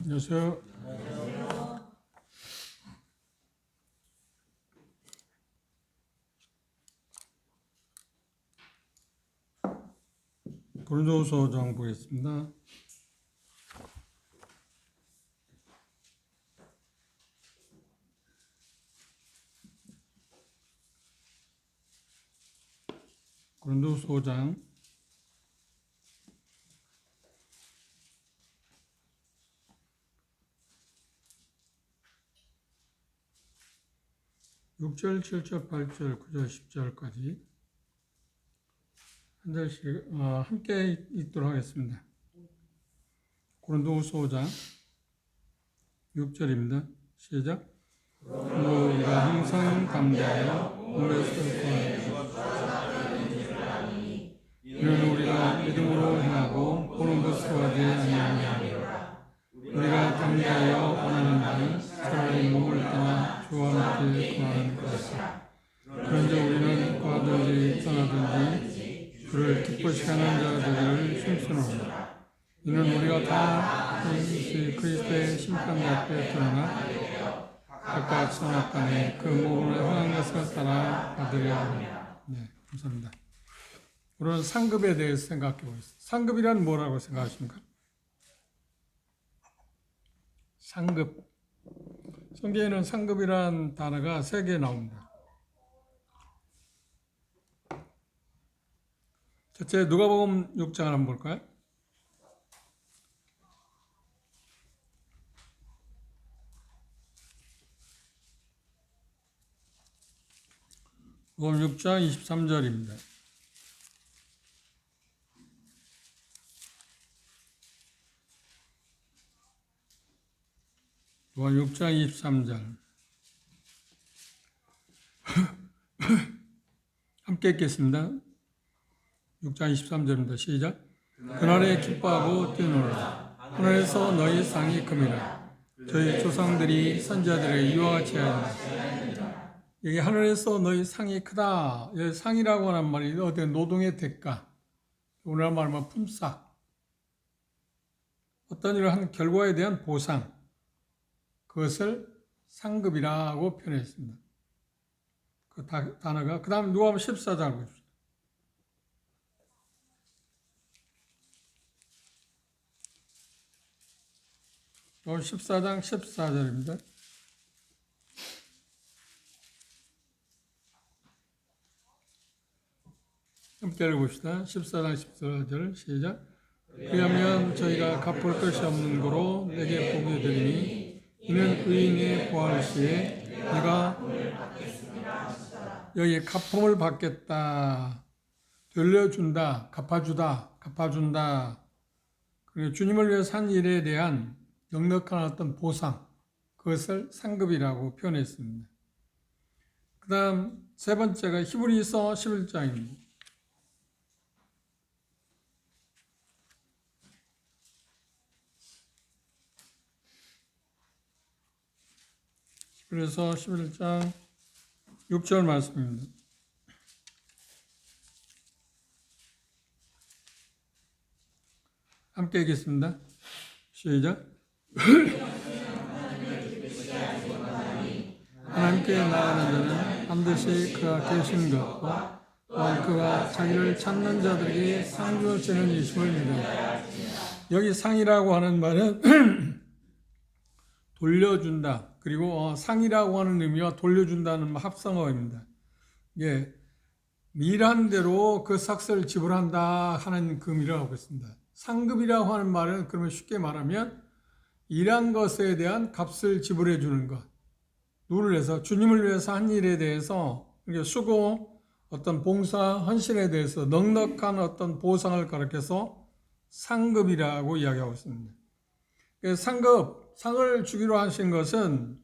안녕하세요. 고린도후서 5장 보겠습니다. 고린도후서 5장 6절, 7절, 8절, 9절, 10절까지 한 절씩 함께 읽도록 하겠습니다. 고린도후서 5장 6절입니다. 시작. 우리가 항상 담대하여 몸에서 구하여 이는 우리가 믿음으로 행하고 보는 것으로 하지 아니하노라. 우리가 담대하여 원하는 바는 차라리 몸을 떠나 주와 함께 구하는 것이라. 그런즉 우리는 구하든지 떠나든지 그를 기쁘시 하는 자 되기를 힘쓰노라. 이는 우리가 다 그리스도의 심판 앞에 드러나 각각 선악간에 그 몸을 행한 것을 따라 받으려 합니다. 네, 감사합니다. 오늘 상급에 대해서 생각해 보겠습니다. 상급이란 뭐라고 생각하십니까? 상급. 성경에는 상급이란 단어가 3개 나옵니다. 첫째, 누가복음 6장을 한번 볼까요? 누가복음 6장 23절입니다. 누가복음 6장 23절 함께 읽겠습니다. 6장 23절입니다. 시작. 그날에 기뻐하고 뛰노라. 하늘에서 너희 상이 큼이라. 저희 조상들이 선지자들에게 이와 같이 하였다. 여기 하늘에서 너희 상이 크다. 여기 상이라고 하는 말이 어떤 노동의 대가, 오늘날 말하면 품삯, 어떤 일을 한 결과에 대한 보상, 그것을 상급이라고 표현했습니다. 그 단어가 그 다음 누가복음 14장 보십시오. 누가복음 14장 14절입니다. 함께 읽어봅시다. 14장 14절 시작. 그러면 저희가 갚을 것이 없는 고로 내게 보게 되리니 이는 의인의 부활 시에 내가 여기 갚음을 받겠다, 돌려준다, 갚아준다. 그리고 주님을 위해서 한 일에 대한 넉넉한 어떤 보상, 그것을 상급이라고 표현했습니다. 그 다음 세 번째가 히브리서 11장입니다. 그래서 11장 6절 말씀입니다. 함께 읽겠습니다. 시작. 하나님께 나아가는 자는 반드시 그가 계신 것과 또한 그가 자기를 찾는 자들에게 상 주시는 이심을 믿어라. 여기 상이라고 하는 말은 돌려준다. 그리고 상이라고 하는 의미와 돌려준다는 합성어입니다. 이게 일한 대로 그 삭스를 지불한다 하는 그 의미를 하고 있습니다. 상급이라고 하는 말은 그러면 쉽게 말하면 일한 것에 대한 값을 지불해 주는 것. 누구를 위해서? 주님을 위해서 한 일에 대해서 수고, 어떤 봉사, 헌신에 대해서 넉넉한 어떤 보상을 가리켜서 상급이라고 이야기하고 있습니다. 상을 주기로 하신 것은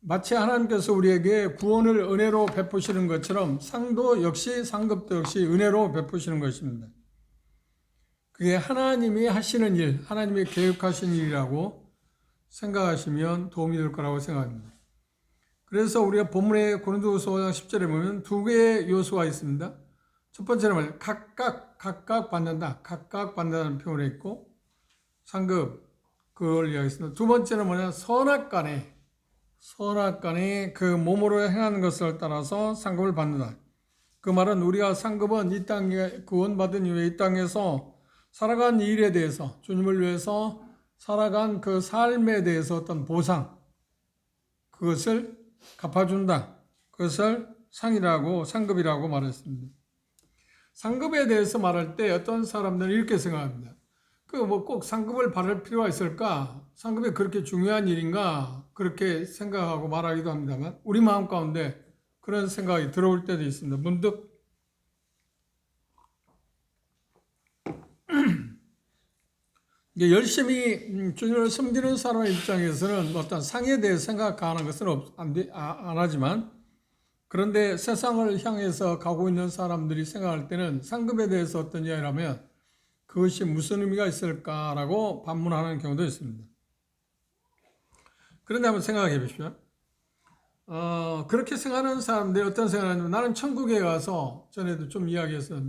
마치 하나님께서 우리에게 구원을 은혜로 베푸시는 것처럼 상급도 역시 은혜로 베푸시는 것입니다. 그게 하나님이 하시는 일, 하나님이 계획하신 일이라고 생각하시면 도움이 될 거라고 생각합니다. 그래서 우리가 본문의 고린도후서 5장 10절에 보면 두 개의 요소가 있습니다. 첫 번째는 말이에요. 각각 받는다는 표현이 있고, 상급, 그걸 이야기했습니다. 두 번째는 뭐냐? 선악간에 그 몸으로 행하는 것을 따라서 상급을 받는다. 그 말은 우리가 상급은 이 땅에 구원받은 이후에 이 땅에서 살아간 일에 대해서 주님을 위해서 살아간 그 삶에 대해서 어떤 보상, 그것을 갚아준다. 그것을 상급이라고 말했습니다. 상급에 대해서 말할 때 어떤 사람들은 이렇게 생각합니다. 그 뭐 꼭 상급을 받을 필요가 있을까? 상급이 그렇게 중요한 일인가? 그렇게 생각하고 말하기도 합니다만 우리 마음 가운데 그런 생각이 들어올 때도 있습니다. 문득 이게 열심히 주님을 섬기는 사람의 입장에서는 어떤 상에 대해 생각하는 것은 안 하지만, 그런데 세상을 향해서 가고 있는 사람들이 생각할 때는 상급에 대해서 어떤 이야기라면 그것이 무슨 의미가 있을까라고 반문하는 경우도 있습니다. 그런데 한번 생각해 보십시오. 그렇게 생각하는 사람들이 어떤 생각을 하냐면, 나는 천국에 가서 전에도 좀 이야기해서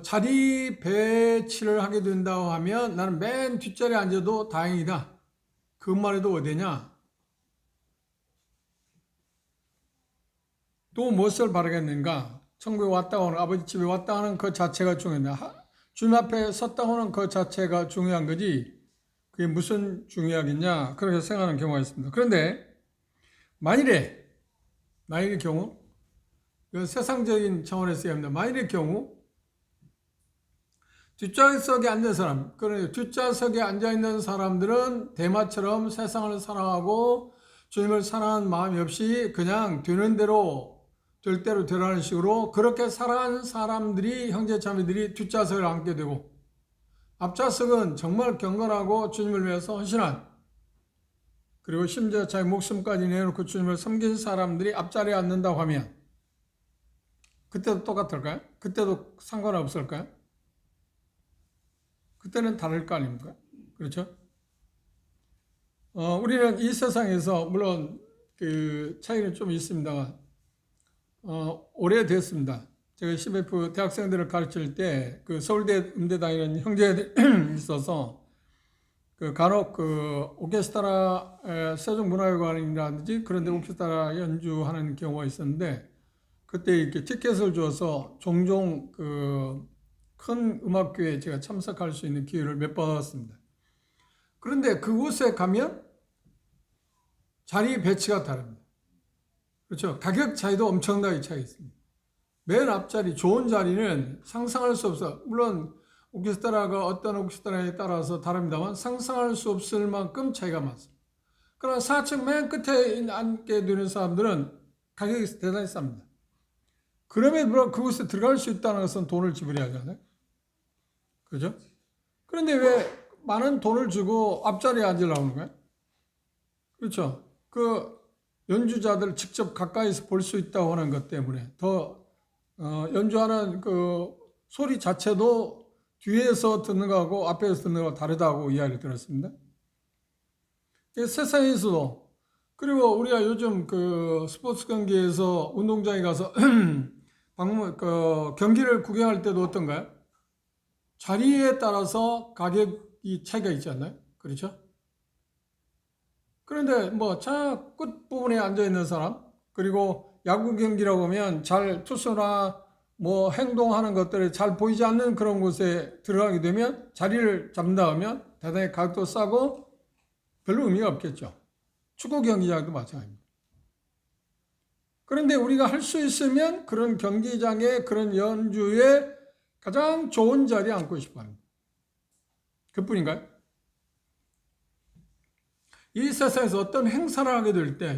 자리 배치를 하게 된다고 하면 나는 맨 뒷자리에 앉아도 다행이다. 그 말에도 어디냐? 또 무엇을 바라겠는가? 천국에 왔다 오는, 아버지 집에 왔다 하는 그 자체가 중요하다. 주님 앞에 섰다 오는 그 자체가 중요한 거지 그게 무슨 중요하겠냐? 그렇게 생각하는 경우가 있습니다. 그런데 만일의 경우, 이건 세상적인 차원에서 얘기합니다. 만일의 경우 뒷좌석에 앉은 사람, 그러니까 뒷좌석에 앉아있는 사람들은 대마처럼 세상을 사랑하고 주님을 사랑하는 마음이 없이 그냥 되는 대로 될 대로 되라는 식으로 그렇게 살아가는 사람들이, 형제자매들이 뒷좌석을 앉게 되고, 앞좌석은 정말 경건하고 주님을 위해서 헌신한, 그리고 심지어 자기 목숨까지 내놓고 주님을 섬긴 사람들이 앞자리에 앉는다고 하면 그때도 똑같을까요? 그때도 상관없을까요? 그때는 다를 거 아닙니까? 그렇죠? 우리는 이 세상에서 물론 그 차이는 좀 있습니다만, 오래됐습니다. 제가 CBF 대학생들을 가르칠 때 그 서울대 음대 다니는 형제들이 있어서 그 간혹 그 오케스트라 세종문화회관이라든지 그런 데 오케스트라 연주하는 경우가 있었는데, 그때 이렇게 티켓을 줘서 종종 그 큰 음악교회에 제가 참석할 수 있는 기회를 몇 번 얻었습니다. 그런데 그곳에 가면 자리 배치가 다릅니다. 그렇죠? 가격 차이도 엄청나게 차이 있습니다. 맨 앞자리, 좋은 자리는 상상할 수 없어. 물론 오케스트라가 어떤 오케스트라에 따라서 다릅니다만 상상할 수 없을 만큼 차이가 많습니다. 그러나 4층 맨 끝에 앉게 되는 사람들은 가격이 대단히 쌉니다. 그럼에도 불구하고 그곳에 들어갈 수 있다는 것은 돈을 지불해야 하잖아요. 그죠? 그런데 왜 많은 돈을 주고 앞자리에 앉으려고 하는 거예요? 그렇죠? 그 연주자들 직접 가까이서 볼 수 있다고 하는 것 때문에 더 연주하는 그 소리 자체도 뒤에서 듣는 거하고 앞에서 듣는 거하고 다르다고 이야기를 들었습니다. 세상에서도, 그리고 우리가 요즘 그 스포츠 경기에서 운동장에 가서 경기를 구경할 때도 어떤가요? 자리에 따라서 가격이 차이가 있지 않나요? 그렇죠? 그런데 뭐 차 끝부분에 앉아있는 사람, 그리고 야구 경기라고 하면 잘 투수나 뭐 행동하는 것들이 잘 보이지 않는 그런 곳에 들어가게 되면 자리를 잡는다 하면 대단히 가격도 싸고 별로 의미가 없겠죠. 축구 경기장도 마찬가지입니다. 그런데 우리가 할 수 있으면 그런 경기장에, 그런 연주에 가장 좋은 자리에 앉고 싶어 합니다. 그뿐인가요? 이 세상에서 어떤 행사를 하게 될 때,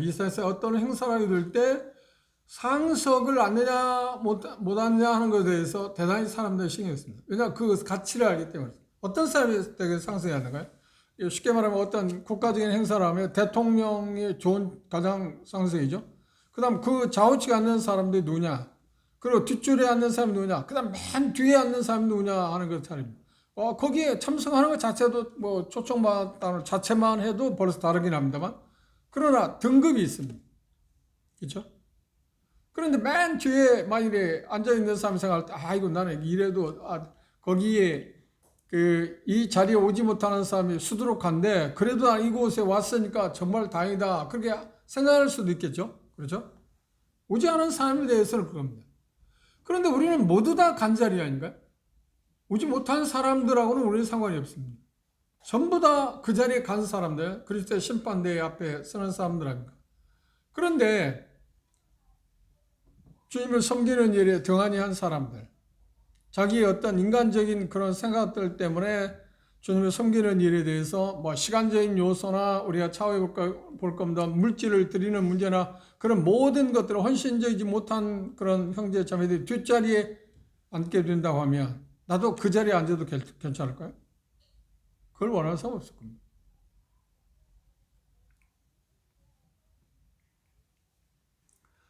상석을 앉느냐 못 앉느냐 하는 것에 대해서 대단히 사람들이 신경 씁니다. 왜냐하면 그 가치를 알기 때문에. 어떤 사람이 되게 상석에 앉는가요? 쉽게 말하면 어떤 국가적인 행사를 하면 대통령이 좋은 가장 상석이죠. 그 다음 그 좌우측에 앉는 사람들이 누구냐, 그리고 뒷줄에 앉는 사람이 누구냐, 그 다음 맨 뒤에 앉는 사람이 누구냐 하는 것 차례입니다. 거기에 참석하는 것 자체도 뭐 초청받다는 자체만 해도 벌써 다르긴 합니다만, 그러나 등급이 있습니다. 그렇죠? 그런데 맨 뒤에 만일에 앉아있는 사람이 생각할 때, 아이고 나는 이래도 거기에 이 자리에 오지 못하는 사람이 수두룩한데 그래도 난 이곳에 왔으니까 정말 다행이다. 그렇게 생각할 수도 있겠죠. 그렇죠? 오지 않은 사람에 대해서는 그겁니다. 그런데 우리는 모두 다 간자리 아닌가요? 오지 못한 사람들하고는 우리는 상관이 없습니다. 전부 다 그 자리에 간 사람들, 그리스도의 심판대회 앞에 서는 사람들 아닙니까? 그런데 주님을 섬기는 일에 등한히 한 사람들, 자기의 어떤 인간적인 그런 생각들 때문에 주님을 섬기는 일에 대해서 뭐 시간적인 요소나 우리가 차후에 볼 겁니다. 물질을 드리는 문제나 그런 모든 것들을 헌신적이지 못한 그런 형제 자매들이 뒷자리에 앉게 된다고 하면 나도 그 자리에 앉아도 괜찮을까요? 그걸 원하는 사람 없을 겁니다.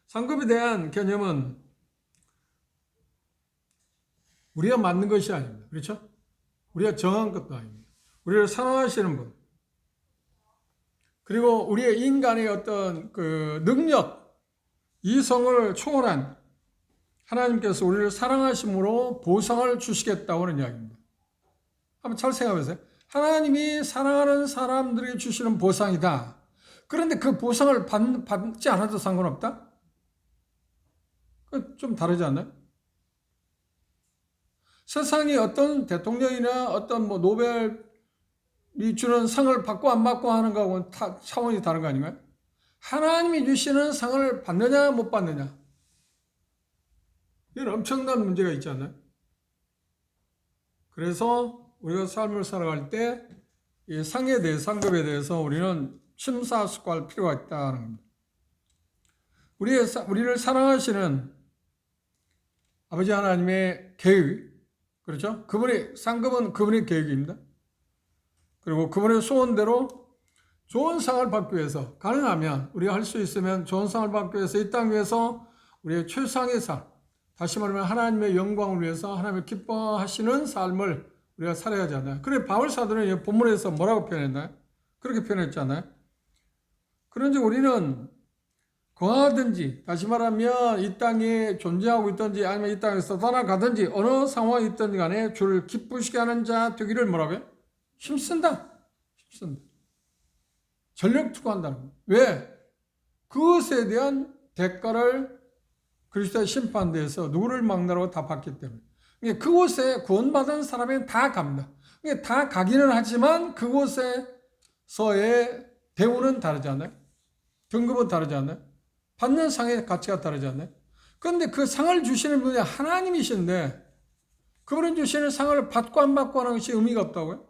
상급에 대한 개념은 우리가 만든 것이 아닙니다. 그렇죠? 우리가 정한 것도 아닙니다. 우리를 사랑하시는 분, 그리고 우리의 인간의 어떤 그 능력, 이성을 초월한 하나님께서 우리를 사랑하심으로 보상을 주시겠다고 하는 이야기입니다. 한번 잘 생각해보세요. 하나님이 사랑하는 사람들에게 주시는 보상이다. 그런데 그 보상을 받지 않아도 상관없다? 좀 다르지 않나요? 세상에 어떤 대통령이나 어떤 뭐 노벨이 주는 상을 받고 안 받고 하는 거하고는 차원이 다른 거 아닌가요? 하나님이 주시는 상을 받느냐 못 받느냐, 이건 엄청난 문제가 있지 않나요? 그래서 우리가 삶을 살아갈 때 이 상에 대해, 상급에 대해서 우리는 심사숙고할 필요가 있다는 겁니다. 우리를 사랑하시는 아버지 하나님의 계획, 그렇죠? 그분의 상급은 그분의 계획입니다. 그리고 그분의 소원대로 좋은 상을 받기 위해서, 가능하면 우리가 할 수 있으면 좋은 상을 받기 위해서 이 땅 위에서 우리의 최상의 삶, 다시 말하면 하나님의 영광을 위해서 하나님을 기뻐하시는 삶을 우리가 살아야 하지 않나요? 그래 바울 사도는 본문에서 뭐라고 표현했나요? 그렇게 표현했잖아요. 그런지 우리는 거하든지, 다시 말하면 이 땅에 존재하고 있든지 아니면 이 땅에서 떠나가든지 어느 상황이 있든지 간에 주를 기쁘시게 하는 자 되기를 뭐라고요? 힘쓴다. 전력 투구한다는 거예요. 왜? 그것에 대한 대가를 그리스도의 심판대에서 누구를 막나라고 다 받기 때문에. 그곳에 구원받은 사람은 다 갑니다. 다 가기는 하지만 그곳에서의 대우는 다르지 않나요? 등급은 다르지 않나요? 받는 상의 가치가 다르지 않나요? 그런데 그 상을 주시는 분이 하나님이신데 그분이 주시는 상을 받고 안 받고 하는 것이 의미가 없다고요?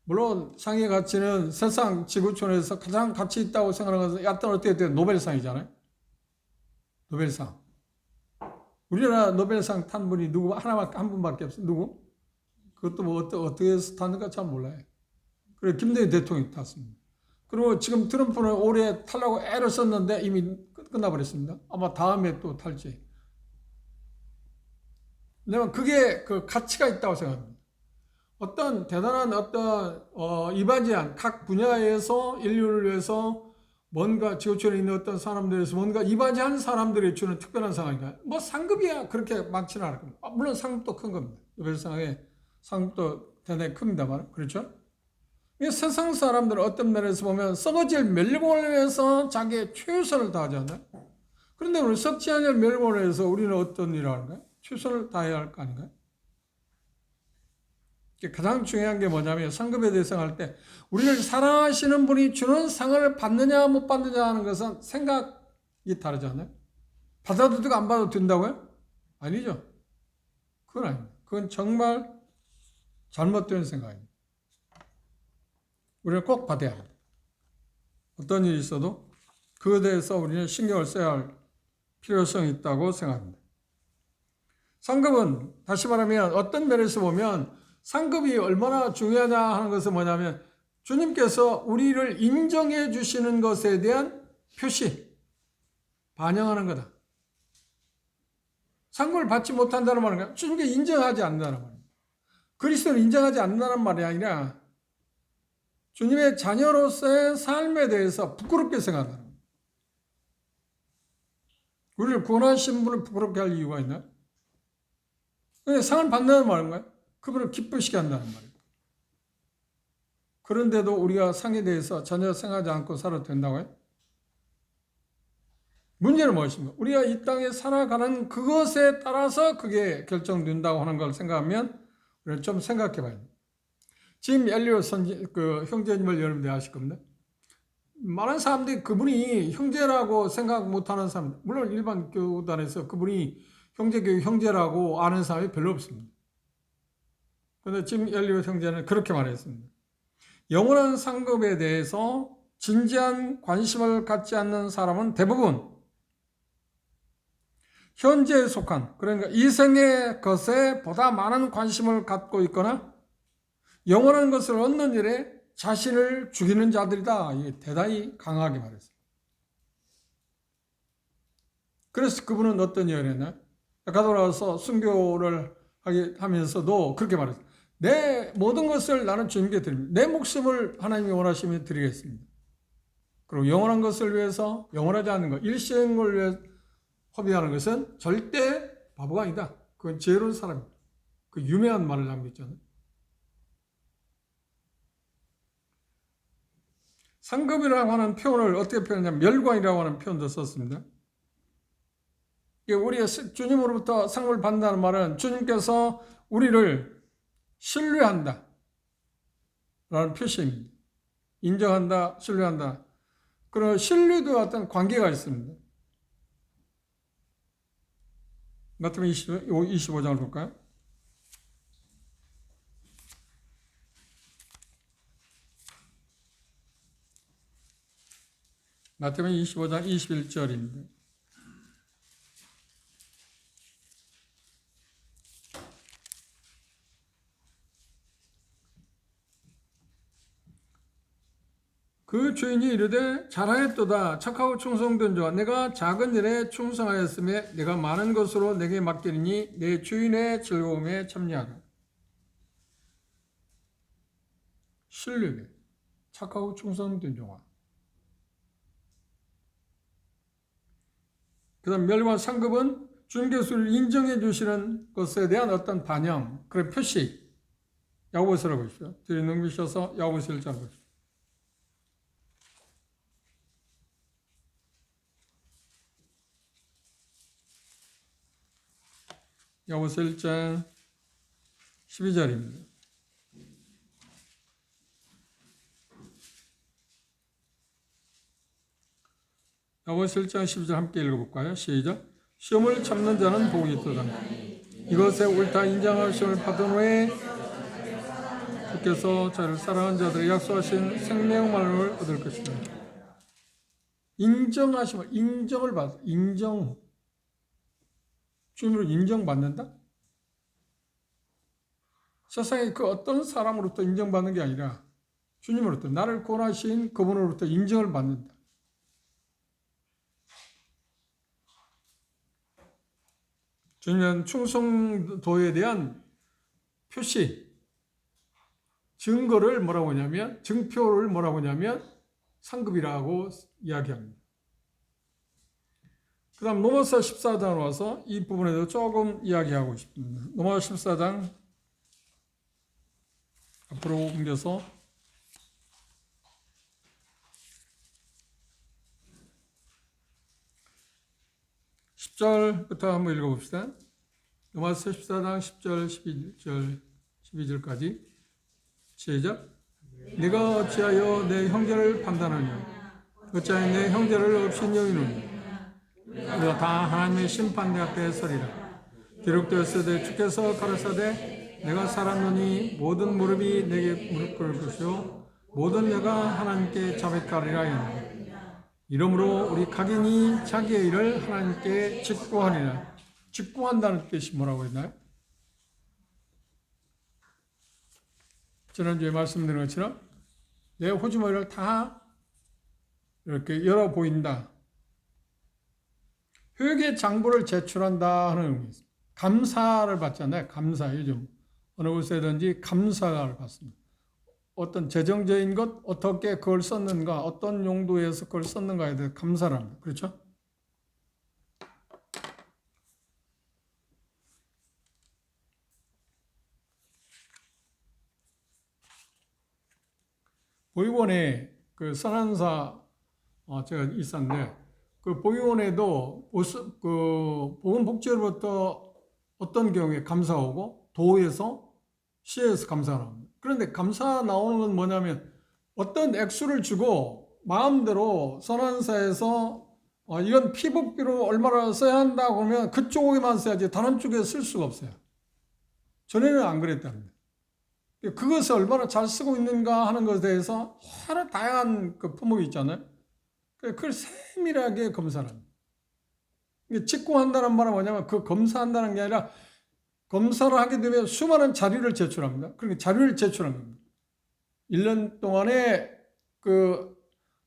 물론 상의 가치는 세상 지구촌에서 가장 가치 있다고 생각하는 것은 약간 어떻게 돼요? 노벨상이잖아요. 노벨상. 우리나라 노벨상 탄 분이 누구? 한 분밖에 없어요. 누구? 그것도 뭐 어떻게 해서 탔는가 참 몰라요. 그리고 김대중 대통령이 탔습니다. 그리고 지금 트럼프는 올해 타려고 애를 썼는데 이미 끝나버렸습니다. 아마 다음에 또 탈지. 왜냐면 그게 그 가치가 있다고 생각합니다. 어떤 대단한 어떤 이바지한 각 분야에서 인류를 위해서 뭔가 지구촌에 있는 어떤 사람들에서 뭔가 이바지한 사람들이 주는 특별한 상황인가요? 뭐 상급이야 그렇게 많지는 않을 겁니다. 물론 상급도 큰 겁니다. 노벨상의 상급도 대단히 큽니다만, 그렇죠? 세상 사람들은 어떤 면에서 보면 썩어질 멸공을 위해서 자기의 최선을 다하지 않나요? 그런데 우리 썩지 않을 멸공을 위해서 우리는 어떤 일을 하는가요? 최선을 다해야 할 거 아닌가요? 가장 중요한 게 뭐냐면 상급에 대해서 할 때 우리를 사랑하시는 분이 주는 상을 받느냐 못 받느냐 하는 것은 생각이 다르지 않아요? 받아도 되고 안 받아도 된다고요? 아니죠. 그건 아닙니다. 그건 정말 잘못된 생각입니다. 우리는 꼭 받아야 합니다. 어떤 일이 있어도 그에 대해서 우리는 신경을 써야 할 필요성이 있다고 생각합니다. 상급은 다시 말하면 어떤 면에서 보면 상급이 얼마나 중요하냐 하는 것은 뭐냐면 주님께서 우리를 인정해 주시는 것에 대한 표시, 반영하는 거다. 상급을 받지 못한다는 말은 주님께 인정하지 않는다는 말입니다. 그리스도를 인정하지 않는다는 말이 아니라 주님의 자녀로서의 삶에 대해서 부끄럽게 생각한다는 겁니다. 우리를 구원하신 분을 부끄럽게 할 이유가 있나요? 근데 상을 받는다는 말인 거예요. 그분을 기쁘시게 한다는 말이에요. 그런데도 우리가 상에 대해서 전혀 생각하지 않고 살아도 된다고요? 문제는 무엇인가? 우리가 이 땅에 살아가는 그것에 따라서 그게 결정된다고 하는 걸 생각하면 우리가 좀 생각해 봐야 돼요. 지금 엘리엇 형제님을 여러분들이 아실 겁니다. 많은 사람들이 그분이 형제라고 생각 못하는 사람, 물론 일반 교단에서 그분이 형제라고 아는 사람이 별로 없습니다. 그런데 지금 엘리엇 형제는 그렇게 말했습니다. 영원한 상급에 대해서 진지한 관심을 갖지 않는 사람은 대부분 현재에 속한, 그러니까 이생의 것에 보다 많은 관심을 갖고 있거나 영원한 것을 얻는 일에 자신을 죽이는 자들이다. 이게 대단히 강하게 말했어요. 그래서 그분은 어떤 이야기를 했나요? 가돌아와서 순교를 하면서도 그렇게 말했어요. 내 모든 것을 나는 주님께 드립니다. 내 목숨을 하나님이 원하시면 드리겠습니다. 그리고 영원한 것을 위해서, 영원하지 않는 것, 일생을 위해 허비하는 것은 절대 바보가 아니다. 그건 지혜로운 사람이다. 그 유명한 말을 남겼잖아요. 상급이라고 하는 표현을 어떻게 표현하냐면 멸관이라고 하는 표현도 썼습니다. 우리가 주님으로부터 상급을 받는다는 말은 주님께서 우리를 신뢰한다 라는 표시입니다. 인정한다, 신뢰한다. 그런 신뢰도 어떤 관계가 있습니다. 마태복음 25장을 볼까요? 마태복음 25장 21절입니다. 그 주인이 이르되 잘하였도다 착하고 충성된 자와 내가 작은 일에 충성하였음에 내가 많은 것으로 내게 맡기리니 내 주인의 즐거움에 참여하라. 신뢰, 착하고 충성된 자와 그 다음 멸관 상급은 주님께서 인정해 주시는 것에 대한 어떤 반영, 그런 표시. 야고보서를 보십시오. 뒤에 넘기셔서 야고보서 1장 보십시오. 야고보서 1장 12절입니다. 야고보서 1장 12절 함께 읽어볼까요? 시작. 시험을 참는 자는 복이 있도다. 이것에 옳다 인정할 시험을 받은 후에 주께서 자를 사랑하는 자들의 약속하신 생명만을 얻을 것이다. 인정하심을, 인정을 받아. 인정. 주님으로 인정받는다? 세상에 그 어떤 사람으로부터 인정받는 게 아니라 주님으로부터, 나를 구원하신 그분으로부터 인정을 받는다. 주님은 충성도에 대한 표시, 증거를 뭐라고 하냐면, 증표를 뭐라고 하냐면 상급이라고 이야기합니다. 그 다음 로마서 14장으로 와서 이 부분에 대해서 조금 이야기하고 싶습니다. 로마서 14장 앞으로 옮겨서 10절부터 한번 읽어봅시다. 로마서 14장 10절, 12절까지 시작. 네가 어찌하여 내 형제를 판단하냐? 어찌하여 내 형제를 업신여기느냐? 우리가 다 하나님의 심판대 앞에 서리라. 기록되었으되 주께서 가라사대 내가 살았노니 모든 무릎이 내게 무릎 꿇을 것이요 모든 뇌가 하나님께 자백하리라 하였노라. 이러므로 우리 각인이 자기의 일을 하나님께 직구하리라. 직구한다는 뜻이 뭐라고 했나요? 지난주에 말씀드린 것처럼 내 호주머니를 다 이렇게 열어 보인다. 회개 장부를 제출한다 하는 의미 있습니다. 감사를 받잖아요. 감사. 요즘 어느 곳에든지 감사를 받습니다. 어떤 재정적인 것, 어떻게 그걸 썼는가, 어떤 용도에서 그걸 썼는가에 대해 감사를 합니다. 그렇죠? 보육원에 그 선한사 제가 있었는데 그 보육원에도 그 보건복지로부터 어떤 경우에 감사 오고 도에서 시에서 감사 나옵니다. 그런데 감사 나오는 건 뭐냐면 어떤 액수를 주고 마음대로 선한사에서 이건 피복비로 얼마나 써야 한다고 하면 그쪽에만 써야지 다른 쪽에 쓸 수가 없어요. 전에는 안 그랬답니다. 그것을 얼마나 잘 쓰고 있는가 하는 것에 대해서 여러 다양한 그 품목이 있잖아요. 그걸 세밀하게 검사를 합니다. 직구한다는 말은 뭐냐면 그 검사한다는 게 아니라 검사를 하게 되면 수많은 자료를 제출합니다. 그러니까 자료를 제출한 겁니다. 1년 동안에 그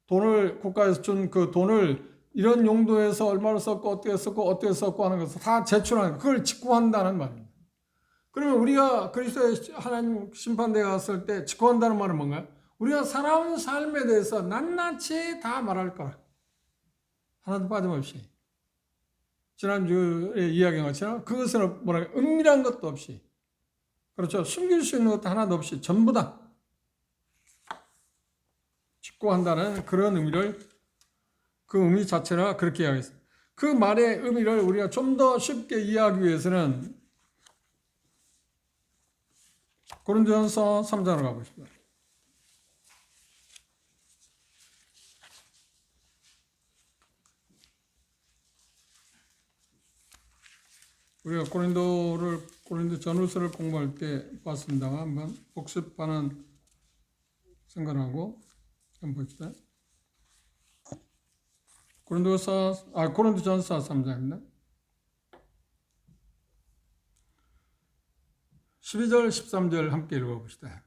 돈을 국가에서 준 그 돈을 이런 용도에서 얼마를 썼고 어떻게 썼고 하는 것을 다 제출하는 거예요. 그걸 직구한다는 말입니다. 그러면 우리가 그리스도의 하나님 심판대에 갔을 때 직구한다는 말은 뭔가요? 우리가 살아온 삶에 대해서 낱낱이 다 말할 거라. 하나도 빠짐없이. 지난주에 이야기한 것처럼 그것은 뭐랄까 은밀한 것도 없이, 그렇죠, 숨길 수 있는 것도 하나도 없이 전부 다 직구한다는 그런 의미를, 그 의미 자체가 그렇게 이야기했습니다. 그 말의 의미를 우리가 좀 더 쉽게 이해하기 위해서는 고린도전서 3장으로 가보십시다. 우리가 고린도 전후서를 공부할 때 봤습니다만 한번 복습하는 생각하고 한번 봅시다. 고린도전서 3장입니다. 12절 13절 함께 읽어봅시다.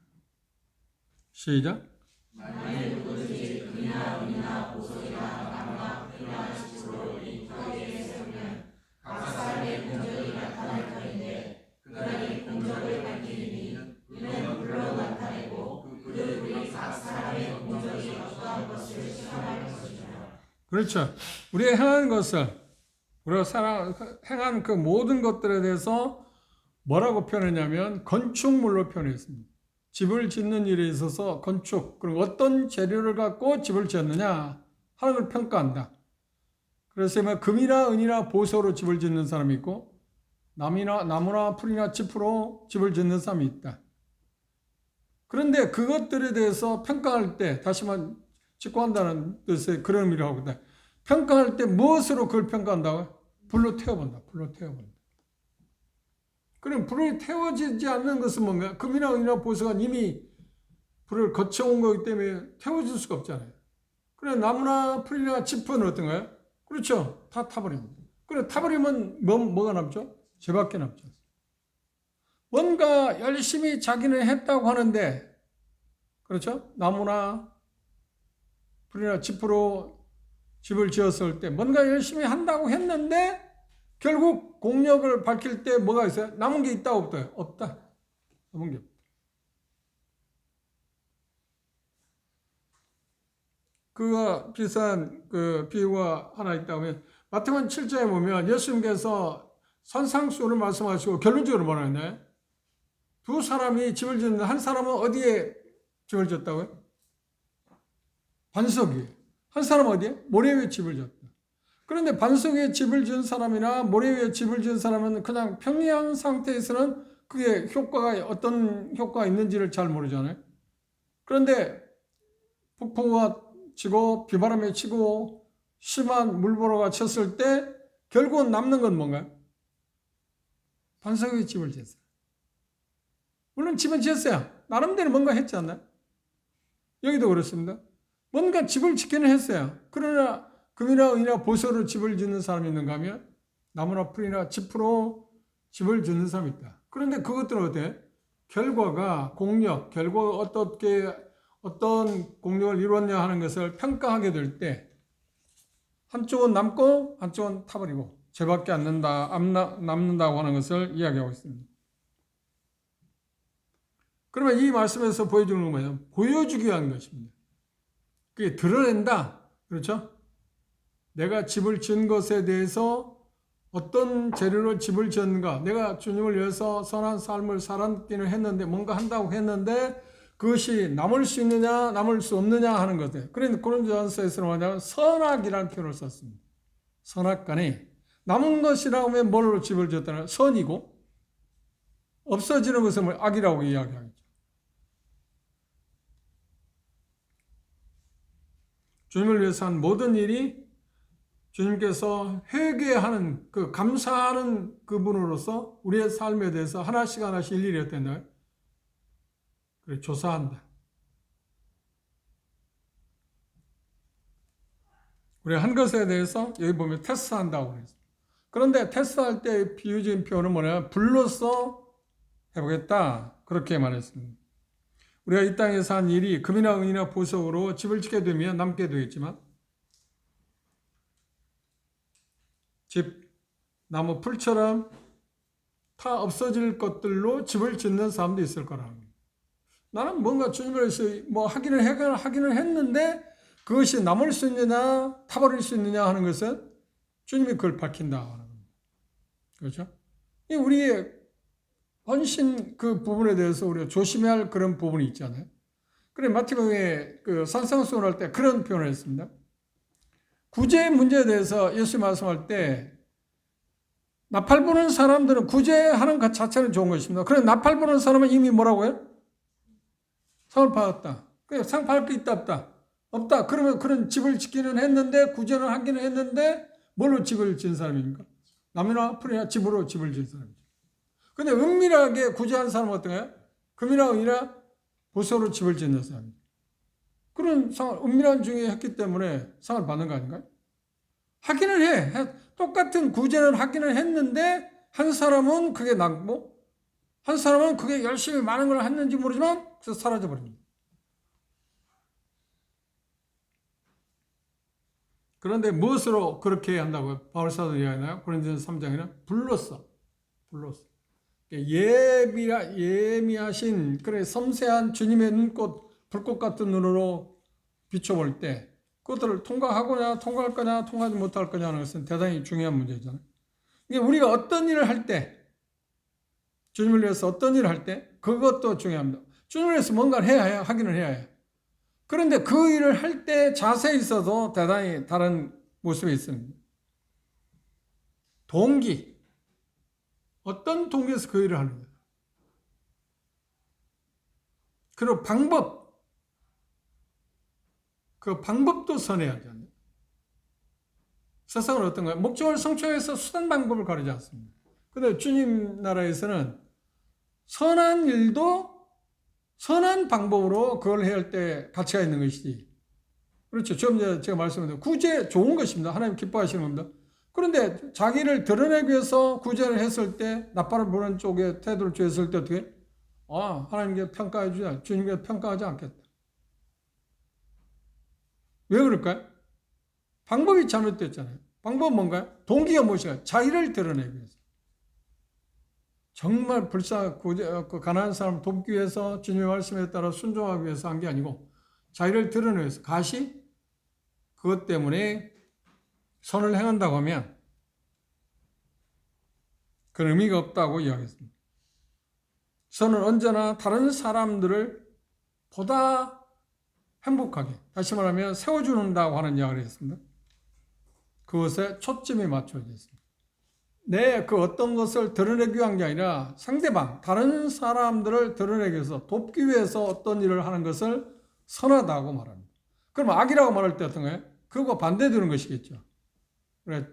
시작. 만일 누구든지 금이나 은이나 보석이나 나무나 금이나 집으로 이 터에 세우면 각 사람의 공적이 나타날 터인데 그날이 공적을 밝히니 이는 불로 나타내고 그 불이 각 사람의 공적이 어떠한 것을 시험할 것이니라. 그렇죠. 우리가 행한 것을, 우리가 행한 그 모든 것들에 대해서 뭐라고 표현했냐면 건축물로 표현했습니다. 집을 짓는 일에 있어서 건축, 그리고 어떤 재료를 갖고 집을 지었느냐 하는 걸 평가한다. 그래서 금이나 은이나 보석으로 집을 짓는 사람이 있고 나무나 풀이나 짚으로 집을 짓는 사람이 있다. 그런데 그것들에 대해서 평가할 때, 다시 말해 직구한다는 뜻의 그런 의미를 하고 있다. 평가할 때 무엇으로 그걸 평가한다고요? 불로 태워본다. 불로 태워본다. 그럼 불이 태워지지 않는 것은 뭔가요? 금이나 은이나 보석은 이미 불을 거쳐온 거기 때문에 태워질 수가 없잖아요. 그래 나무나 풀이나 짚은 어떤가요? 그렇죠. 다 타버립니다. 그래 타버리면 뭐가 남죠? 죄밖에 남죠. 뭔가 열심히 자기는 했다고 하는데, 그렇죠? 나무나 풀이나 짚으로 집을 지었을 때 뭔가 열심히 한다고 했는데 결국 공력을 밝힐 때 뭐가 있어요? 남은 게 있다 없다요? 없다. 남은 게 없다. 그와 비슷한 그 비유가 하나 있다고 하면 마태복음 7장에 보면 예수님께서 산상수훈을 말씀하시고 결론적으로 뭐라 했나요? 두 사람이 집을 짓는데 한 사람은 어디에 집을 지었다고요? 반석 위에. 한 사람은 어디에? 모래 위에 집을 지었다. 그런데 반석 위에 집을 지은 사람이나 모래 위에 집을 지은 사람은 그냥 평이한 상태에서는 그게 어떤 효과가 있는지를 잘 모르잖아요. 그런데 폭풍우가 치고 비바람이 치고 심한 물보라가 쳤을 때 결국은 남는 건 뭔가요? 반석 위에 집을 지었어요. 물론 집은 지었어요. 나름대로 뭔가 했지 않나요? 여기도 그렇습니다. 뭔가 집을 짓기는 했어요. 그러나 금이나 은이나 보석으로 집을 짓는 사람이 있는가 하면 나무나 풀이나 짚으로 집을 짓는 사람이 있다. 그런데 그것들은 어때? 결과가 어떤 공력을 이루었냐 하는 것을 평가하게 될 때 한쪽은 남고 한쪽은 타버리고 죄밖에 안 남는다고 하는 것을 이야기하고 있습니다. 그러면 이 말씀에서 보여주는 건 뭐예요? 보여주기 위한 것입니다. 그게 드러낸다. 그렇죠? 내가 집을 지은 것에 대해서 어떤 재료로 집을 지었는가, 내가 주님을 위해서 선한 삶을 살았기는 했는데 뭔가 한다고 했는데 그것이 남을 수 있느냐 남을 수 없느냐 하는 것들. 그런데 고린도전서에서는 뭐냐면 선악이라는 표현을 썼습니다. 선악간에 남은 것이라고 하면 뭘로 집을 지었다는 선이고 없어지는 것은 악이라고 이야기하겠죠. 주님을 위해서 한 모든 일이 주님께서 회개하는 그 감사하는 그분으로서 우리의 삶에 대해서 하나씩 하나씩 일일이 어땠나요? 그래 조사한다. 우리 한 것에 대해서 여기 보면 테스트한다고 그랬어요. 그런데 테스트할 때 비유적인 표현은 뭐냐면 불로써 해보겠다 그렇게 말했습니다. 우리가 이 땅에서 한 일이 금이나 은이나 보석으로 집을 짓게 되면 남게 되겠지만 집, 나무, 풀처럼 다 없어질 것들로 집을 짓는 사람도 있을 거라는 거예요. 나는 뭔가 주님을 위해서 뭐 하기는 했는데 그것이 남을 수 있느냐 타버릴 수 있느냐 하는 것은 주님이 그걸 밝힌다 하는 겁니다. 그렇죠? 이 우리의 헌신 그 부분에 대해서 우리가 조심해야 할 그런 부분이 있잖아요. 그래 마태복음에 그 산상수훈 할 때 그런 표현을 했습니다. 구제 문제에 대해서 예수 말씀할 때 나팔 부는 사람들은 구제하는 것 자체는 좋은 것입니다. 그런데 나팔 부는 사람은 이미 뭐라고 해요? 상을 받았다. 그래 상 받을 게 있다 없다? 없다. 그러면 그런 집을 짓기는 했는데 구제는 하기는 했는데 뭘로 집을 지은 사람입니까? 나무나 풀이나 집으로 집을 지은 사람이죠. 근데 은밀하게 구제한 사람은 어떤가요? 금이나 은이나 보석으로 집을 짓는 사람이죠. 그런 상을 은밀한 중에 했기 때문에 상을 받는 거 아닌가요? 하기는 해. 똑같은 구제는 하기는 했는데 한 사람은 그게 낫고 한 사람은 그게 열심히 많은 걸 했는지 모르지만 그래서 사라져버립니다. 그런데 무엇으로 그렇게 한다고요? 바울사도 이야기하나요? 고린도전서 3장에는 불로써. 예미하신 그래 섬세한 주님의 눈꽃 불꽃 같은 눈으로 비춰볼 때 그것들을 통과할 거냐 통과하지 못할 거냐 하는 것은 대단히 중요한 문제잖아요. 이게 우리가 어떤 일을 할 때 주님을 위해서 어떤 일을 할 때 그것도 중요합니다. 주님을 위해서 뭔가를 하기는 해야 해요. 그런데 그 일을 할 때 자세에 있어도 대단히 다른 모습이 있습니다. 동기. 어떤 동기에서 그 일을 하느냐. 그리고 방법. 그 방법도 선해야 하잖아요. 세상은 어떤가요? 목적을 성취하기 위해서 수단 방법을 가리지 않습니다. 그런데 주님 나라에서는 선한 일도 선한 방법으로 그걸 해야 할 때 가치가 있는 것이지. 그렇죠. 좀 제가 말씀드린 구제 좋은 것입니다. 하나님 기뻐하시는 겁니다. 그런데 자기를 드러내기 위해서 구제를 했을 때 나팔을 부는 쪽에 태도를 취했을 때 어떻게? 하나님께 평가해 주자. 주님께 평가하지 않겠다. 왜 그럴까요? 방법이 잘못됐잖아요. 방법은 뭔가요? 동기가 무엇인가요? 자기를 드러내기 위해서. 정말 가난한 사람을 돕기 위해서 주님의 말씀에 따라 순종하기 위해서 한 게 아니고 자기를 드러내기 위해서 가시 그것 때문에 선을 행한다고 하면 그런 의미가 없다고 이야기했습니다. 선은 언제나 다른 사람들을 보다 행복하게 다시 말하면 세워준다고 하는 이야기를 했습니다. 그것에 초점이 맞춰져 있습니다. 그 어떤 것을 드러내기 위한 게 아니라 상대방, 다른 사람들을 드러내기 위해서 돕기 위해서 어떤 일을 하는 것을 선하다고 말합니다. 그럼 악이라고 말할 때 어떤가요? 그거 반대되는 것이겠죠. 그래,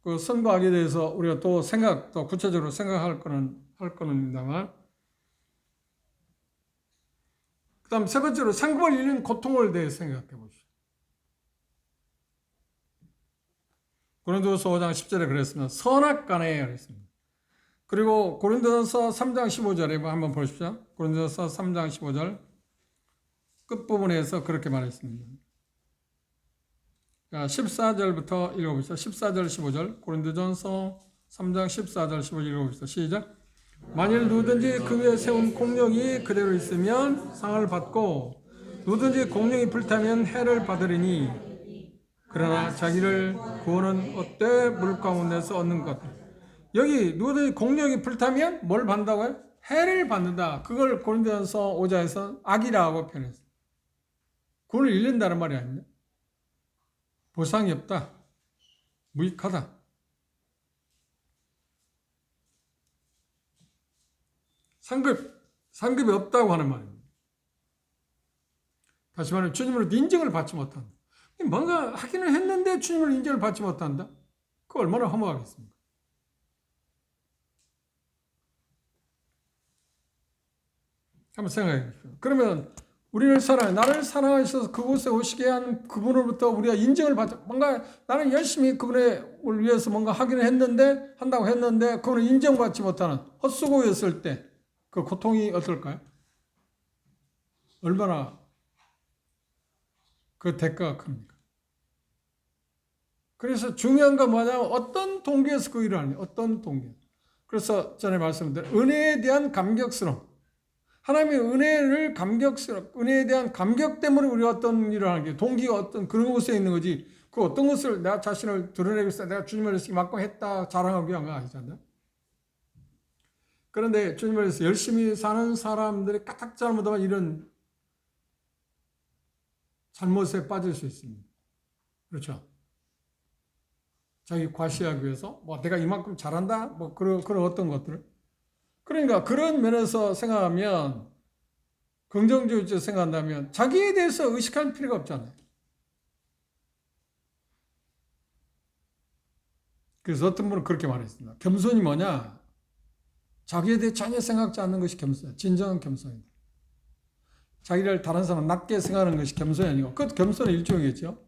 그 선과 악에 대해서 우리가 또 구체적으로 생각할 거는다만 그 다음 세 번째로 상급을 잃는 고통을 대해 생각해 보십시오. 고린도전서 5장 10절에 그랬습니다. 선악간에 그랬습니다. 그리고 고린도전서 3장 15절에 한번 보십시오. 고린도전서 3장 15절 끝부분에서 그렇게 말했습니다. 14절부터 읽어봅시다. 14절 15절 고린도전서 3장 14절 15절 읽어봅시다. 시작. 만일 누구든지 그 위에 세운 공력이 그대로 있으면 상을 받고 누구든지 공력이 불타면 해를 받으리니 그러나 자기를 구원은 어때 물 가운데서 얻는 것. 여기 누구든지 공력이 불타면 뭘 받는다고요? 해를 받는다. 그걸 고린도전서 5장에서 악이라고 표현했어요. 구원을 잃는다는 말이 아닙니다. 보상이 없다. 무익하다. 상급이 없다고 하는 말입니다. 다시 말하면 주님으로 인정을 받지 못한다. 뭔가 하기는 했는데 주님으로 인정을 받지 못한다? 그거 얼마나 허무하겠습니까? 한번 생각해 보십시오. 그러면 우리를 나를 사랑하셔서 그곳에 오시게 한 그분으로부터 우리가 인정을 받자. 뭔가 나는 열심히 그분을 위해서 뭔가 하기는 했는데, 한다고 했는데, 그분을 인정받지 못하는 헛수고였을 때, 그 고통이 어떨까요? 얼마나 그 대가가 큽니까? 그래서 중요한 건 뭐냐면 어떤 동기에서 그 일을 하느냐. 어떤 동기. 그래서 전에 말씀드린 은혜에 대한 감격스러움. 하나님의 은혜에 대한 감격 때문에 우리가 어떤 일을 하는 게 동기가 어떤 그런 곳에 있는 거지. 그 어떤 것을 내가 자신을 드러내기 위해서 내가 주님을 열심히 맡고 했다 자랑하기 위한 거 아니잖아요. 그런데 주님을 위해서 열심히 사는 사람들이 까딱 잘못하면 이런 잘못에 빠질 수 있습니다. 그렇죠? 자기 과시하기 위해서 뭐 내가 이만큼 잘한다 뭐 그런 어떤 것들을 그러니까 그런 면에서 생각하면 긍정적으로 생각한다면 자기에 대해서 의식할 필요가 없잖아요. 그래서 어떤 분은 그렇게 말했습니다. 겸손이 뭐냐? 자기에 대해 전혀 생각지 않는 것이 겸손이다. 진정한 겸손이다. 자기를 다른 사람 낮게 생각하는 것이 겸손이 아니고 그것도 겸손의 일종이겠죠.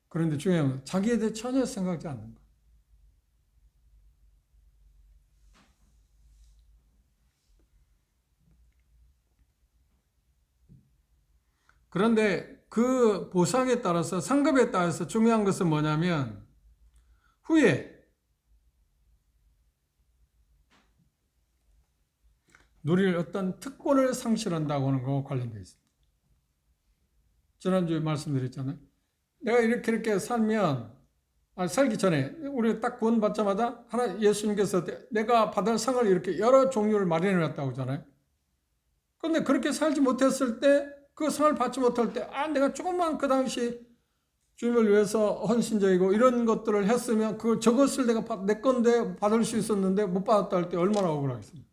그런데 중요한 건 자기에 대해 전혀 생각지 않는 것. 그런데 그 보상에 따라서 상급에 따라서 중요한 것은 뭐냐면 후에 누릴 어떤 특권을 상실한다고 하는 것과 관련되어 있습니다. 지난주에 말씀드렸잖아요. 내가 이렇게 살면 살기 전에 우리 딱 구원 받자마자 예수님께서 내가 받을 상을 이렇게 여러 종류를 마련해 놨다고 하잖아요. 그런데 그렇게 살지 못했을 때 그 상을 받지 못할 때 내가 조금만 그 당시 주님을 위해서 헌신적이고 이런 것들을 했으면 저것을 내가 내 건데 받을 수 있었는데 못 받았다 할 때 얼마나 억울하겠습니까?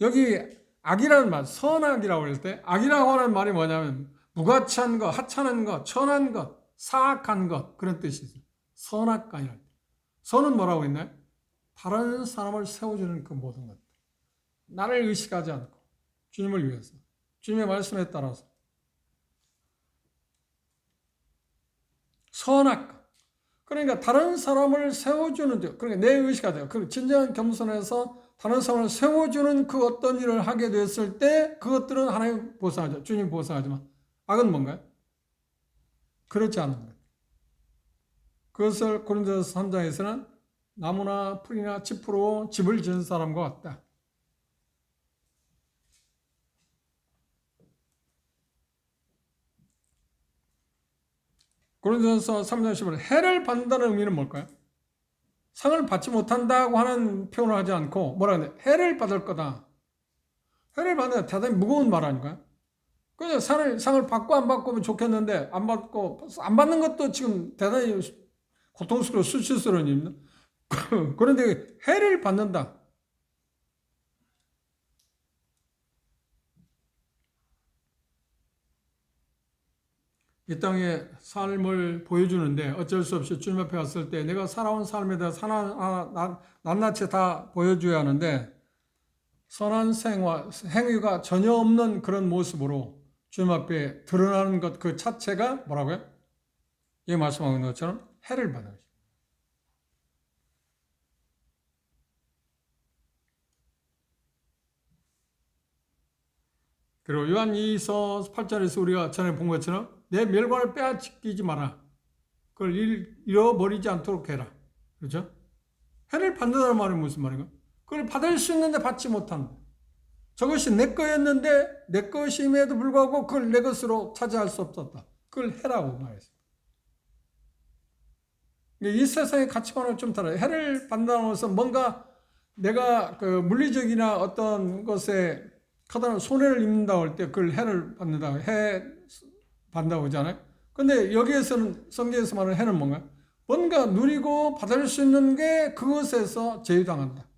여기 악이라는 말, 선악이라고 할 때 악이라고 하는 말이 뭐냐면 무가치한 것, 하찮은 것, 천한 것, 사악한 것 그런 뜻이 있어요. 선악과 이랄 때. 선은 뭐라고 했나요? 다른 사람을 세워주는 그 모든 것. 나를 의식하지 않고 주님을 위해서 주님의 말씀에 따라서 선악 그러니까 다른 사람을 세워주는 그러니까 내 의식하죠. 그 진정한 겸손에서 다른 사람을 세워주는 그 어떤 일을 하게 됐을 때 그것들은 하나님 보상하죠. 주님 보상하지만 악은 뭔가요? 그렇지 않은 것. 그것을 고린도서 3장에서는 나무나 풀이나 짚으로 집을 지은 사람과 같다. 고린도서 3장 10절 해를 받는다는 의미는 뭘까요? 상을 받지 못한다고 하는 표현을 하지 않고 뭐라 그러냐? 해를 받을 거다. 해를 받는 대단히 무거운 말 아닌가요? 그냥 상을 받고 안 받고면 좋겠는데 안 받는 것도 지금 대단히 고통스러워 수치스러운 일입니다. 그런데 해를 받는다. 이 땅의 삶을 보여주는데 어쩔 수 없이 주님 앞에 왔을 때 내가 살아온 삶에 대해서 낱낱이 다 보여줘야 하는데 선한 행위가 전혀 없는 그런 모습으로 주님 앞에 드러나는 것 그 자체가 뭐라고요? 이 말씀하고 있는 것처럼 해를 받는 것입니다. 그리고 요한 2서 8절에서 우리가 전에 본 것처럼 내 멸관을 빼앗기지 마라. 그걸 잃어버리지 않도록 해라. 그렇죠? 해를 받는다는 말은 무슨 말인가? 그걸 받을 수 있는데 받지 못한다. 저것이 내 거였는데 내 것임에도 불구하고 그걸 내 것으로 차지할 수 없었다. 그걸 해라고 말했습니다. 이 세상의 가치관은 좀 달라요. 해를 받는다는 것은 뭔가 내가 그 물리적이나 어떤 것에 커다란 손해를 입는다고 할 때 그걸 해를 받는다고, 해 받는다고 하잖아요. 근데 여기에서는 성경에서 말하는 해는 뭔가? 뭔가 누리고 받을 수 있는 게 그것에서 제휴당한다.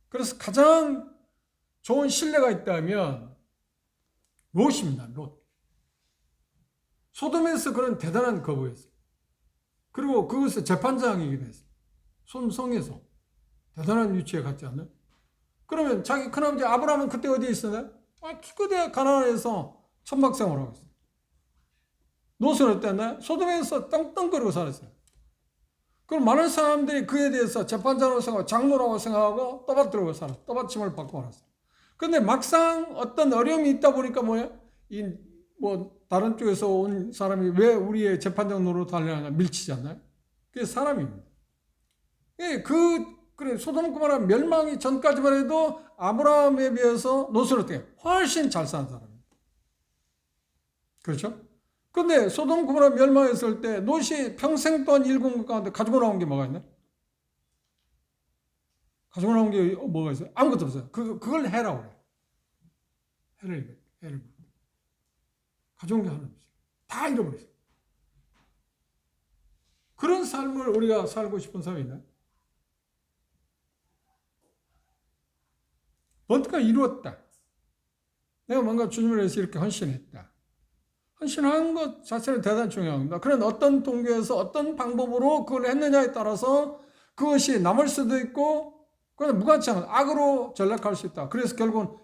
그래서 가장 좋은 신뢰가 있다면 롯입니다. 롯. 소돔에서 그런 대단한 거부였어요. 그리고 그것의 재판장이기도 했어요. 손성에서 대단한 위치에 갔지 않나요? 그러면 자기 큰아버지 아브라함은 그때 어디에 있었나요? 그때 가나안에서 천박생활을 하고 있어요. 롯은 어땠나요? 소돔에서 떵떵거리고 살았어요. 그럼 많은 사람들이 그에 대해서 재판장으로 생각하고 장로라고 생각하고 떠받들고 살았어요. 떠받침을 받고 살았어요. 근데 막상 어떤 어려움이 있다 보니까 뭐야? 다른 쪽에서 온 사람이 왜 우리의 재판장 노릇 하려냐 밀치지 않나요? 그게 사람입니다. 예, 그래, 소돔 고모라 멸망이 전까지만 해도 아브라함에 비해서 롯은 어떻게 훨씬 잘 사는 사람입니다. 그렇죠? 근데 소돔 고모라 멸망했을 때 롯이 평생 동안 일군 것 가운데 가지고 나온 게 뭐가 있나? 가지고 나온 게 뭐가 있어요? 아무것도 없어요. 그걸 해라고 그래요. 해를. 가져온 게 하나 없어요. 다 잃어버렸어요. 그런 삶을 우리가 살고 싶은 사람이 있나요? 뭔가 이루었다. 내가 뭔가 주님을 위해서 이렇게 헌신했다. 헌신한 것 자체는 대단히 중요합니다. 그런 어떤 동기에서 어떤 방법으로 그걸 했느냐에 따라서 그것이 남을 수도 있고, 그건 무가치한 악으로 전락할 수 있다. 그래서 결국은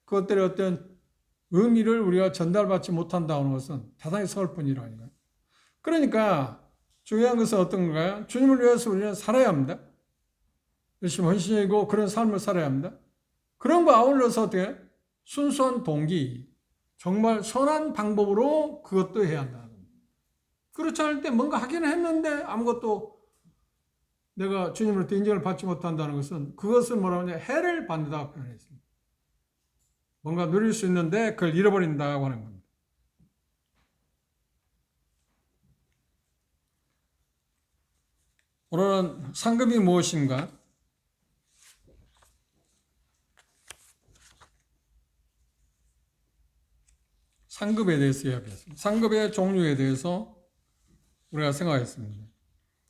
그것들의 어떤 의미를 우리가 전달받지 못한다는 것은 대단히 서글픈 일 아닌가요? 그러니까 중요한 것은 어떤 건가요? 주님을 위해서 우리는 살아야 합니다. 열심히 헌신이고 그런 삶을 살아야 합니다. 그런 거 아울러서 어떻게 순수한 동기, 정말 선한 방법으로 그것도 해야 한다. 그렇지 않을 때 뭔가 하기는 했는데 아무것도 내가 주님으로부터 인정을 받지 못한다는 것은 그것을 뭐라고 하냐 해를 받는다고 표현했습니다. 뭔가 누릴 수 있는데 그걸 잃어버린다고 하는 겁니다. 오늘은 상급이 무엇인가? 상급에 대해서 이야기했습니다. 상급의 종류에 대해서 우리가 생각했습니다.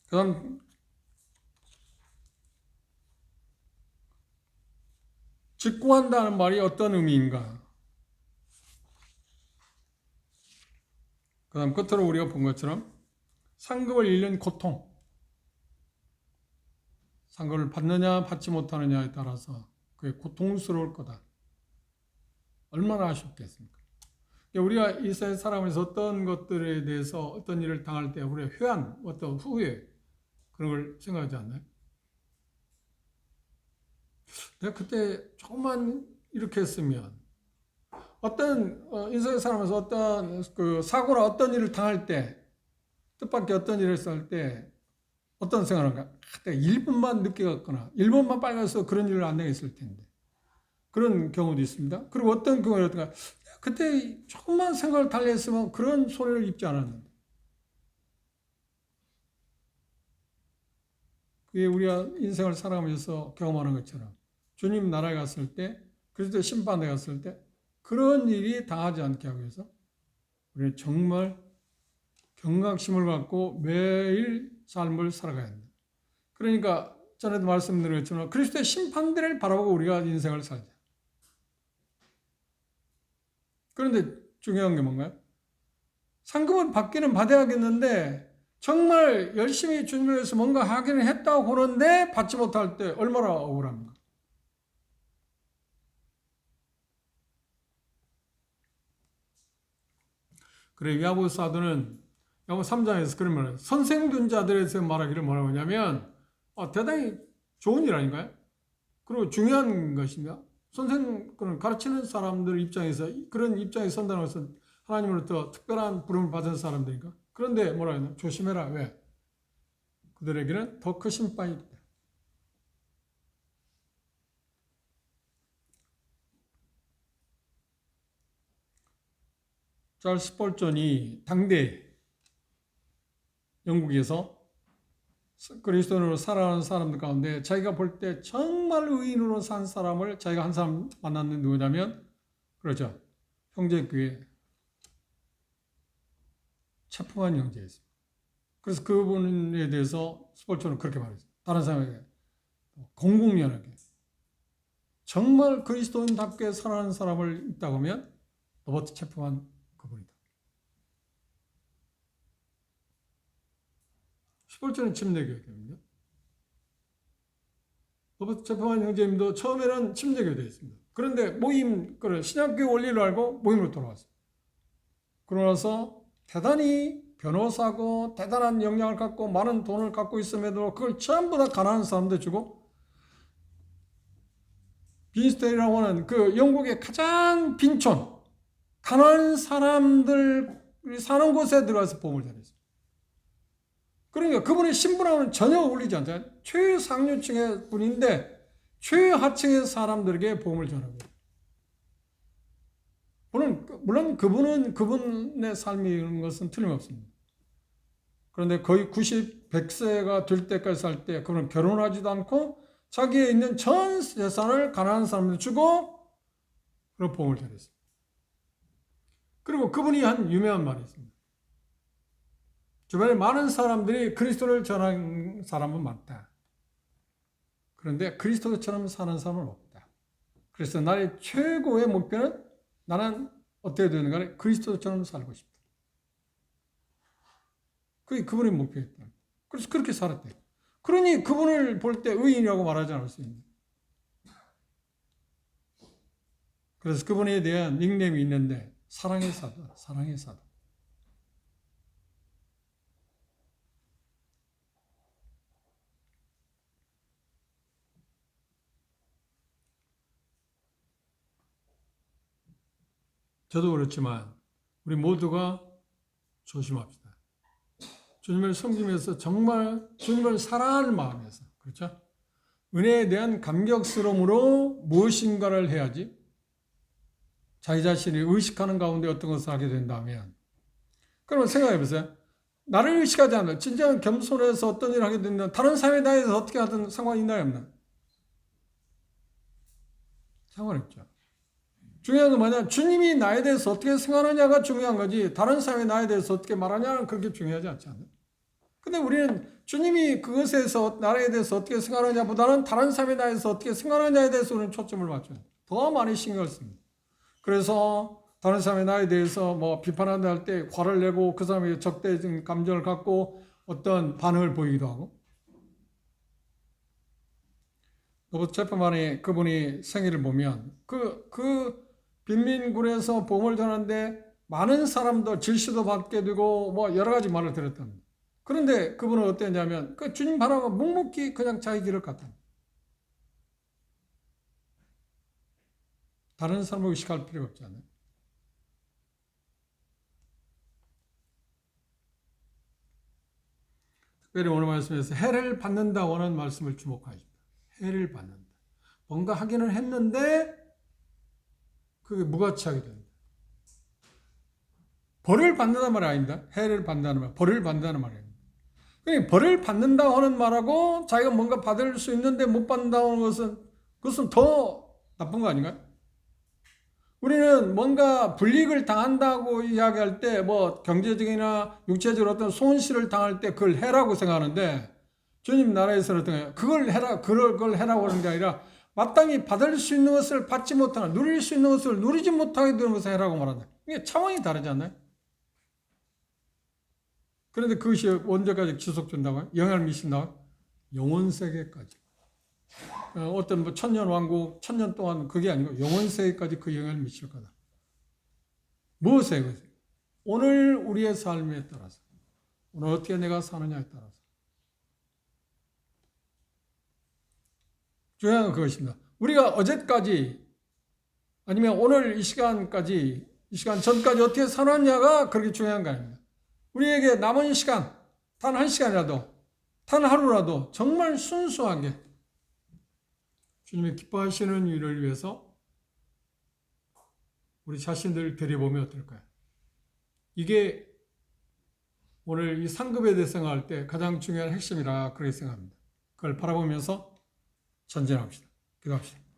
그 다음 직구한다는 말이 어떤 의미인가? 그 다음 끝으로 우리가 본 것처럼 상급을 잃는 고통, 상급을 받느냐 받지 못하느냐에 따라서 그게 고통스러울 거다. 얼마나 아쉽겠습니까? 우리가 이 세상 살아가면서 어떤 것들에 대해서 어떤 일을 당할 때 우리가 회한, 어떤 후회 그런 걸 생각하지 않나요? 내가 그때 조금만 이렇게 했으면 어떤 인생을 살아가면서 어떤 그 사고나 어떤 일을 당할 때 뜻밖의 어떤 일을 했을 때 어떤 생각인가? 내가 1분만 늦게 갔거나 1분만 빨리 가서 그런 일을 안 당했을 텐데 그런 경우도 있습니다. 그리고 어떤 경우는 어떤가? 그때 조금만 생각을 달리 했으면 그런 손해를 입지 않았는데 그게 우리가 인생을 살아가면서 경험하는 것처럼 주님 나라에 갔을 때 그리스도 심판에 갔을 때 그런 일이 당하지 않게 하기 위해서 우리는 정말 경각심을 갖고 매일 삶을 살아가야 합니다. 그러니까 전에도 말씀드렸지만 그리스도의 심판대를 바라보고 우리가 인생을 살자. 그런데 중요한 게 뭔가요? 상급은 받기는 받아야겠는데 정말 열심히 주님을 위해서 뭔가 하기는 했다고 보는데 받지 못할 때 얼마나 억울합니까? 그래 야고보 사도는 야고보 3장에서 그런 말을 선생된 자들에서 말하기를 뭐라고 하냐면 대단히 좋은 일 아닌가요? 그리고 중요한 것입니다. 그런 가르치는 사람들 입장에서 그런 입장에 선다는 것은 하나님으로부터 특별한 부름을 받은 사람들이니까. 그런데 뭐라 하냐? 조심해라. 왜? 그들에게는 더 크신 바이 있다. 찰스 펄전이 당대 영국에서 그리스도인으로 살아가는 사람들 가운데 자기가 볼 때 정말 의인으로 산 사람을 자기가 한 사람 만났는데 누구냐면 그러죠. 형제교회 체포한 형제였습니다. 그래서 그분에 대해서 스폴츠는 그렇게 말했어요. 다른 사람에게 공공연하게 정말 그리스도인답게 살아가는 사람을 있다고 하면 로버트 체포한 그분이다. 스폴츠는 침례교회입니다. 로버트 체포한 형제님도 처음에는 침례교회였습니다. 그런데 신약교회 원리를 알고 모임으로 돌아왔어요. 그러나서 대단히 변호사고 대단한 역량을 갖고 많은 돈을 갖고 있음에도 그걸 전부 다 가난한 사람들 주고 빈스테이라고 하는 그 영국의 가장 빈촌 가난한 사람들이 사는 곳에 들어가서 보험을 전했어요. 그러니까 그분의 신분하고는 전혀 어울리지 않잖아요. 최상류층의 분인데 최하층의 사람들에게 보험을 전하고 물론 그분은 그분의 삶이 이런 것은 틀림없습니다. 그런데 거의 100세가 될 때까지 살 때 그분은 결혼하지도 않고 자기에 있는 전 재산을 가난한 사람들 주고 그런 보험을 전했습니다. 그리고 그분이 한 유명한 말이 있습니다. 주변에 많은 사람들이 그리스도를 전한 사람은 많다. 그런데 그리스도처럼 사는 사람은 없다. 그래서 나의 최고의 목표는 나는 어떻게 되는 간에 그리스도처럼 살고 싶다. 그게 그분의 목표였다. 그래서 그렇게 살았대요. 그러니 그분을 볼 때 의인이라고 말하지 않았어요. 그래서 그분에 대한 닉네임이 있는데 사랑의 사도, 사랑의 사도. 저도 그렇지만 우리 모두가 조심합시다. 주님을 섬기면서 정말 주님을 사랑하는 마음에서 그렇죠? 은혜에 대한 감격스러움으로 무엇인가를 해야지 자기 자신이 의식하는 가운데 어떤 것을 하게 된다면 그러면 생각해 보세요. 나를 의식하지 않는 진정한 겸손해서 어떤 일을 하게 된다면 다른 사람에 대해서 어떻게 하든 상관이 있나요 없나요? 상관없죠. 중요한 건 뭐냐? 주님이 나에 대해서 어떻게 생각하냐가 중요한 거지 다른 사람이 나에 대해서 어떻게 말하냐는 그렇게 중요하지 않지 않나요? 근데 우리는 주님이 그것에서 나에 대해서 어떻게 생각하냐보다는 다른 사람이 나에 대해서 어떻게 생각하냐에 대해서 우리는 초점을 맞춰요. 더 많이 신경을 씁니다. 그래서 다른 사람이 나에 대해서 비판한다 할 때 화를 내고 그 사람이 적대적인 감정을 갖고 어떤 반응을 보이기도 하고 로버트 체퍼만의 그분이 생애를 보면 그 빈민굴에서 보험을 전하는데 많은 사람도 질시도 받게 되고 여러 가지 말을 들었답니다. 그런데 그분은 어땠냐면 그 주님 바라고 묵묵히 그냥 자기 길을 갔답니다. 다른 사람을 의식할 필요가 없지 않아요? 특별히 오늘 말씀에서 해를 받는다고 하는 말씀을 주목하십니다. 해를 받는다. 뭔가 하기는 했는데 그게 무가치하게 됩니다. 벌을 받는다는 말이 아닙니다. 해를 받는다는 말, 벌을 받는다는 말이에요. 그러니까 벌을 받는다고 하는 말하고 자기가 뭔가 받을 수 있는데 못 받는다고 하는 그것은 더 나쁜 거 아닌가요? 우리는 뭔가 불이익을 당한다고 이야기할 때 경제적이나 육체적으로 어떤 손실을 당할 때 그걸 해라고 생각하는데 주님 나라에서는 어떤 그걸 해라, 그걸 해라고 하는 게 아니라 마땅히 받을 수 있는 것을 받지 못하는 누릴 수 있는 것을 누리지 못하게 되는 것을 해라고 말한다. 이게 차원이 다르지 않나요? 그런데 그것이 언제까지 지속된다고요? 영향을 미친다고요? 영원세계까지. 어떤 천년왕국, 천년 동안 그게 아니고 영원세계까지 그 영향을 미칠 거다. 무엇에? 오늘 우리의 삶에 따라서 오늘 어떻게 내가 사느냐에 따라서 중요한 건 그것입니다. 우리가 어제까지 아니면 오늘 이 시간까지 이 시간 전까지 어떻게 살았냐가 그렇게 중요한 거 아닙니다. 우리에게 남은 시간 단 한 시간이라도 단 하루라도 정말 순수하게 주님이 기뻐하시는 일을 위해서 우리 자신들을 되려보면 어떨까요? 이게 오늘 이 상급에 대해 생각할 때 가장 중요한 핵심이라 그렇게 생각합니다. 그걸 바라보면서 전진합시다. 기도합시다.